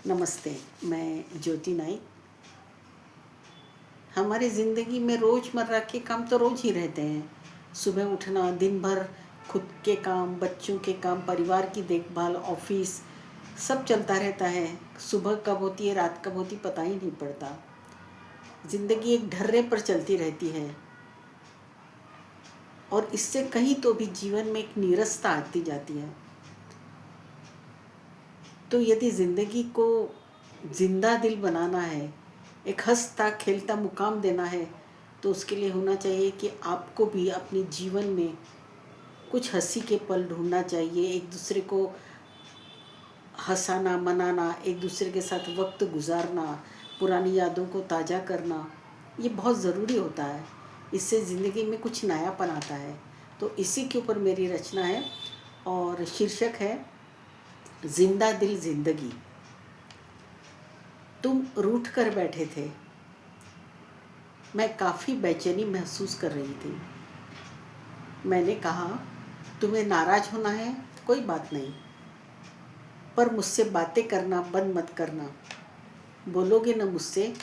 नमस्ते। मैं ज्योति नाइक। हमारी ज़िंदगी में रोज़मर्रा के काम तो रोज़ ही रहते हैं। सुबह उठना, दिन भर खुद के काम, बच्चों के काम, परिवार की देखभाल, ऑफिस, सब चलता रहता है। सुबह कब होती है, रात कब होती, पता ही नहीं पड़ता। ज़िंदगी एक ढर्रे पर चलती रहती है और इससे कहीं तो भी जीवन में एक नीरसता आती जाती है। तो यदि ज़िंदगी को जिंदा दिल बनाना है, एक हंसता खेलता मुकाम देना है, तो उसके लिए होना चाहिए कि आपको भी अपने जीवन में कुछ हंसी के पल ढूंढना चाहिए। एक दूसरे को हंसाना, मनाना, एक दूसरे के साथ वक्त गुजारना, पुरानी यादों को ताज़ा करना, ये बहुत ज़रूरी होता है। इससे ज़िंदगी में कुछ नयापन आता है। तो इसी के ऊपर मेरी रचना है और शीर्षक है जिंदा दिल जिंदगी। तुम रूठ कर बैठे थे, मैं काफ़ी बेचैनी महसूस कर रही थी। मैंने कहा, तुम्हें नाराज़ होना है, कोई बात नहीं, पर मुझसे बातें करना बंद मत करना। बोलोगे न मुझसे,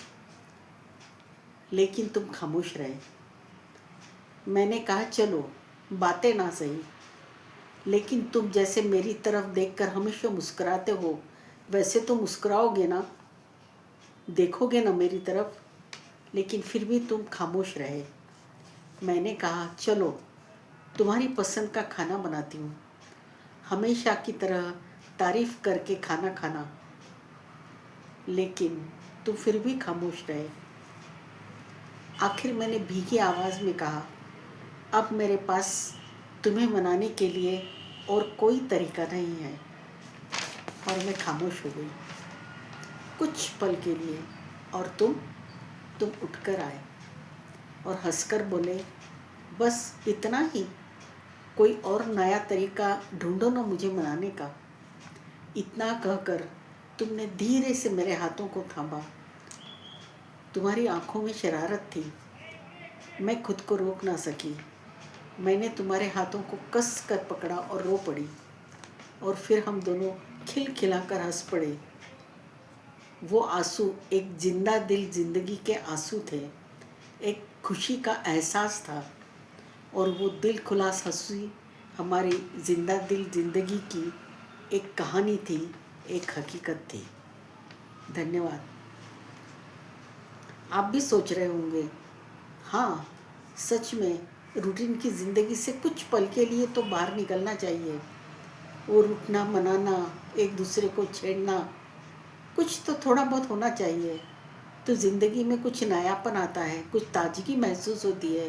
लेकिन तुम खामोश रहे। मैंने कहा, चलो बातें ना सही, लेकिन तुम जैसे मेरी तरफ देखकर हमेशा मुस्कुराते हो, वैसे तो मुस्कुराओगे ना, देखोगे ना मेरी तरफ, लेकिन फिर भी तुम खामोश रहे। मैंने कहा, चलो तुम्हारी पसंद का खाना बनाती हूँ, हमेशा की तरह तारीफ करके खाना खाना, लेकिन तुम फिर भी खामोश रहे। आखिर मैंने भीगी आवाज़ में कहा, अब मेरे पास तुम्हें मनाने के लिए और कोई तरीका नहीं है। और मैं खामोश हो गई कुछ पल के लिए। और तुम उठकर आए और हंसकर बोले, बस इतना ही, कोई और नया तरीका ढूंढो ना मुझे मनाने का। इतना कहकर तुमने धीरे से मेरे हाथों को थामा। तुम्हारी आंखों में शरारत थी, मैं खुद को रोक ना सकी। मैंने तुम्हारे हाथों को कस कर पकड़ा और रो पड़ी, और फिर हम दोनों खिलखिलाकर हंस पड़े। वो आंसू एक जिंदा दिल जिंदगी के आंसू थे, एक खुशी का एहसास था, और वो दिल खुलास हंसी हमारी जिंदा दिल जिंदगी की एक कहानी थी, एक हकीकत थी। धन्यवाद। आप भी सोच रहे होंगे, हाँ सच में रूटीन की ज़िंदगी से कुछ पल के लिए तो बाहर निकलना चाहिए। वो रूठना, मनाना, एक दूसरे को छेड़ना, कुछ तो थोड़ा बहुत होना चाहिए। तो ज़िंदगी में कुछ नयापन आता है, कुछ ताजगी महसूस होती है,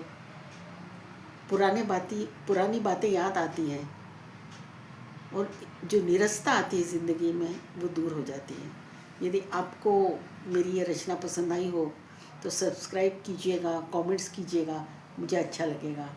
पुरानी बातें याद आती हैं, और जो निरसता आती है ज़िंदगी में वो दूर हो जाती है। यदि आपको मेरी ये रचना पसंद आई हो तो सब्सक्राइब कीजिएगा, कमेंट्स कीजिएगा, मुझे अच्छा लगेगा।